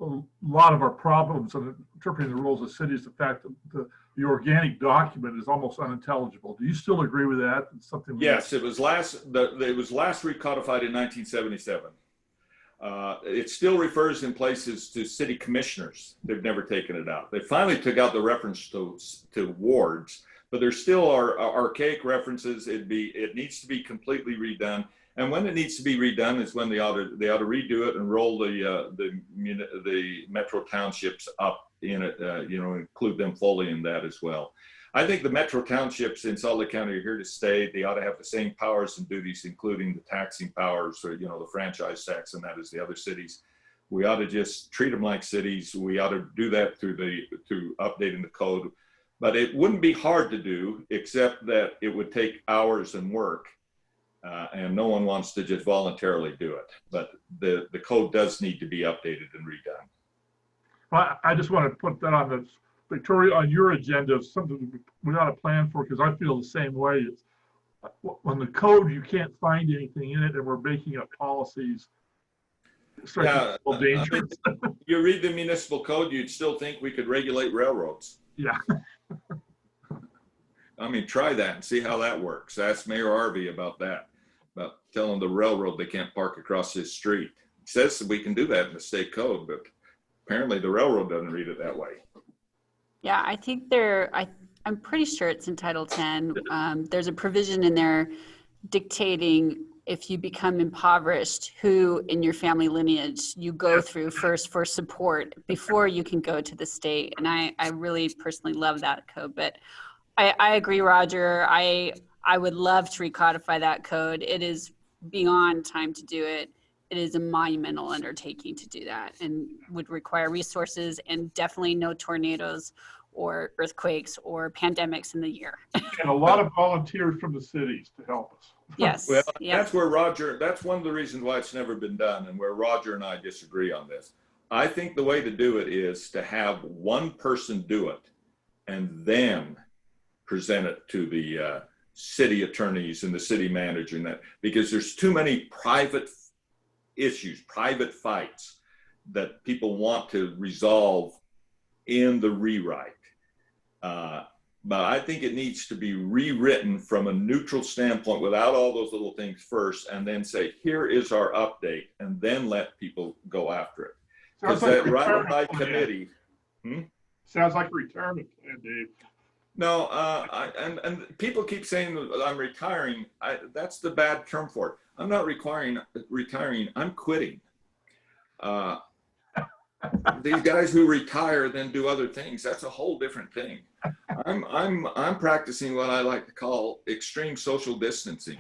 a lot of our problems in interpreting the rules of the city is the fact that the organic document is almost unintelligible. Do you still agree with that? It's something. Yes, it was last recodified in 1977. It still refers in places to city commissioners. They've never taken it out. They finally took out the reference to wards, but there still are archaic references. It needs to be completely redone. And when it needs to be redone is when they ought to redo it and roll the metro townships up in it, include them fully in that as well. I think the metro townships in Salt Lake County are here to stay. They ought to have the same powers and duties, including the taxing powers, or the franchise tax, and that is the other cities. We ought to just treat them like cities. We ought to do that through updating the code. But it wouldn't be hard to do, except that it would take hours and work. And no one wants to just voluntarily do it. But the code does need to be updated and redone. Well, I just want to put that on the Victoria, on your agenda, of something we ought to plan for, because I feel the same way. It's, on the code, you can't find anything in it, and we're making up policies. Yeah, dangerous. You read the municipal code, you'd still think we could regulate railroads. Yeah. I mean, try that and see how that works. Ask Mayor Harvey about that, about telling the railroad they can't park across his street. He says that we can do that in the state code, but apparently the railroad doesn't read it that way. Yeah, I think I'm pretty sure it's in Title 10. There's a provision in there dictating if you become impoverished, who in your family lineage you go through first for support before you can go to the state. And I really personally love that code, but I agree, Roger. I would love to recodify that code. It is beyond time to do it. It is a monumental undertaking to do that and would require resources and definitely no tornadoes or earthquakes or pandemics in the year. And a lot of volunteers from the cities to help us. Yes. Well, yep. that's one of the reasons why it's never been done and where Roger and I disagree on this. I think the way to do it is to have one person do it and then present it to the city attorneys and the city manager, and that, because there's too many private issues, private fights that people want to resolve in the rewrite. But I think it needs to be rewritten from a neutral standpoint without all those little things first, and then say, here is our update, and then let people go after it. Because that right by committee. Sounds like a retirement plan, Dave. No, and people keep saying that I'm retiring. That's the bad term for it. I'm not retiring. I'm quitting. These guys who retire then do other things. That's a whole different thing. I'm practicing what I like to call extreme social distancing.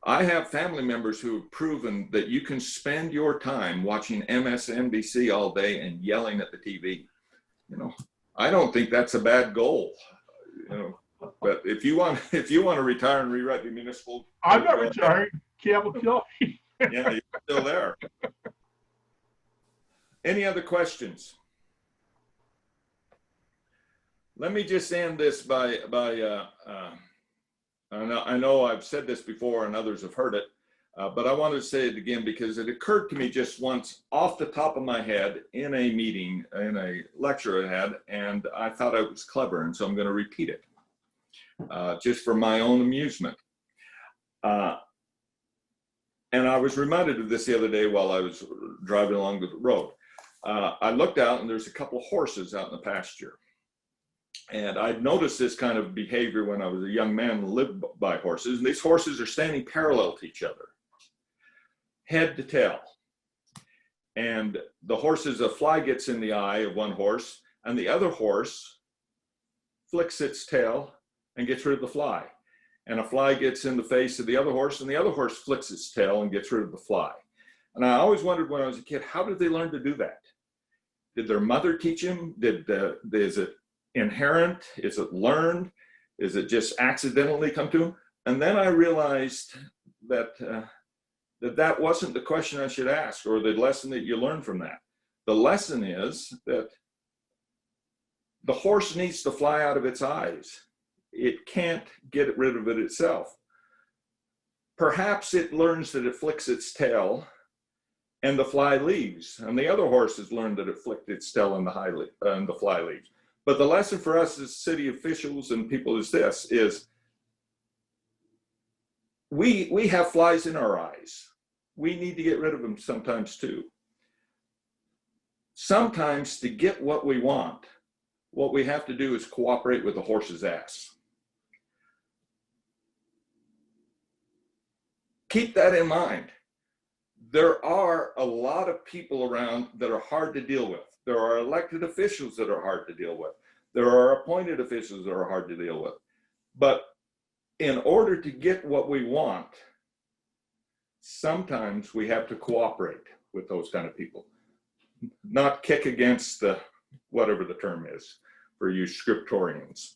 I have family members who have proven that you can spend your time watching MSNBC all day and yelling at the TV. I don't think that's a bad goal. But if you want to retire and rewrite the municipal, I'm not retiring. Cam will kill me. Yeah, you're still there. Any other questions? Let me just end this by I know I've said this before and others have heard it, but I want to say it again because it occurred to me just once off the top of my head in a meeting, in a lecture I had, and I thought I was clever, and so I'm going to repeat it just for my own amusement. And I was reminded of this the other day while I was driving along the road. I looked out and there's a couple of horses out in the pasture. And I'd noticed this kind of behavior when I was a young man and lived by horses. And these horses are standing parallel to each other, head to tail. And the horses, a fly gets in the eye of one horse, and the other horse flicks its tail and gets rid of the fly. And a fly gets in the face of the other horse, and the other horse flicks its tail and gets rid of the fly. And I always wondered when I was a kid, how did they learn to do that? Did their mother teach them? Is it inherent? Is it learned? Is it just accidentally come to them? And then I realized that that wasn't the question I should ask, or the lesson that you learn from that. The lesson is that the horse needs the fly out of its eyes. It can't get rid of it itself. Perhaps it learns that it flicks its tail and the fly leaves, and the other horse has learned that it flicked its tail and the fly leaves. But the lesson for us as city officials and people is this, is we have flies in our eyes. We need to get rid of them sometimes too. Sometimes to get what we want, what we have to do is cooperate with the horse's ass. Keep that in mind. There are a lot of people around that are hard to deal with. There are elected officials that are hard to deal with. There are appointed officials that are hard to deal with. But in order to get what we want, sometimes we have to cooperate with those kind of people, not kick against the, whatever the term is for you scriptorians.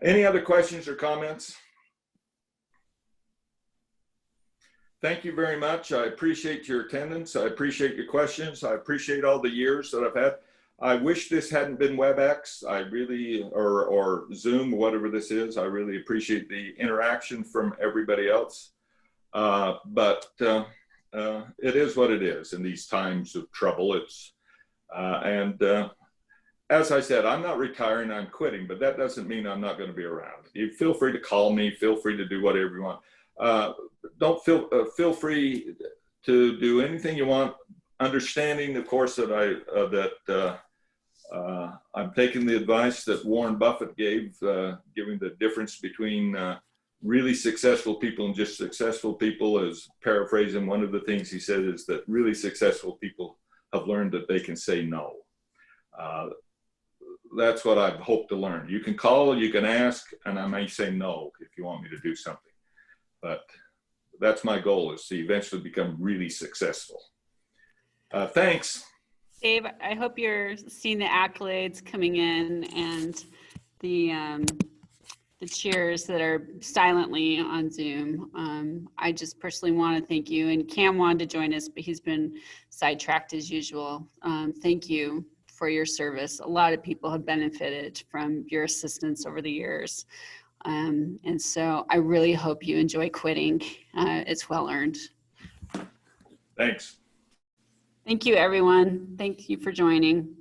Any other questions or comments? Thank you very much. I appreciate your attendance. I appreciate your questions. I appreciate all the years that I've had. I wish this hadn't been WebEx. I really, or Zoom, whatever this is. I really appreciate the interaction from everybody else. But it is what it is in these times of trouble. As I said, I'm not retiring, I'm quitting, but that doesn't mean I'm not going to be around. You feel free to call me, feel free to do whatever you want. Don't feel free to do anything you want, understanding, of course, that I'm taking the advice that Warren Buffett gave, giving the difference between really successful people and just successful people. As paraphrasing, one of the things he said is that really successful people have learned that they can say no. That's what I've hoped to learn. You can call, you can ask, and I may say no if you want me to do something. But that's my goal, is to eventually become really successful. Thanks. Dave, I hope you're seeing the accolades coming in and the cheers that are silently on Zoom. I just personally want to thank you. And Cam wanted to join us, but he's been sidetracked as usual. Thank you for your service. A lot of people have benefited from your assistance over the years. And so I really hope you enjoy quitting. It's well earned. Thanks. Thank you, everyone. Thank you for joining.